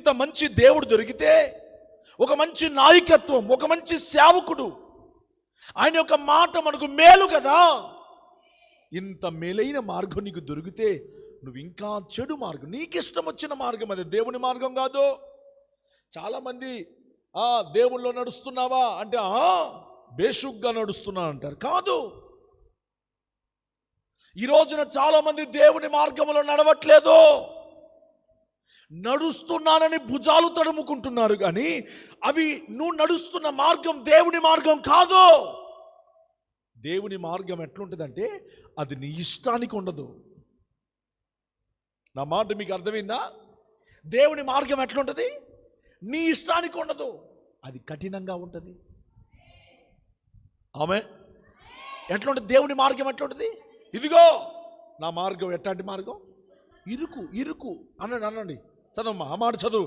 ఇంత మంచి దేవుడు దొరికితే, ఒక మంచి నాయకత్వం, ఒక మంచి సేవకుడు, ఆయన యొక్క మాట మనకు మేలు కదా. ఇంత మేలైన మార్గం నీకు దొరికితే నువ్వు ఇంకా చెడు మార్గం, నీకు ఇష్టం వచ్చిన మార్గం, అది దేవుని మార్గం కాదు. చాలామంది దేవుళ్ళో నడుస్తున్నావా అంటే బేషుగ్గా నడుస్తున్నా అంటారు. కాదు, ఈ రోజున చాలామంది దేవుని మార్గంలో నడవట్లేదు. నడుస్తున్నానని భుజాలు తడుముకుంటున్నారు, కానీ అవి నువ్వు నడుస్తున్న మార్గం దేవుని మార్గం కాదు. దేవుని మార్గం ఎట్లుంటుందంటే అది నీ ఇష్టానికి ఉండదు. నా మాట మీకు అర్థమైందా? దేవుని మార్గం ఎట్లుంటుంది? నీ ఇష్టానికి ఉండదు, అది కఠినంగా ఉంటుంది. ఆమె ఎట్లుంటుంది? దేవుని మార్గం ఎట్లుంటుంది? ఇదిగో నా మార్గం ఎట్లాంటి మార్గం? ఇరుకు ఇరుకు అనండి. చదవమ్మా, ఆ మాట చదువు.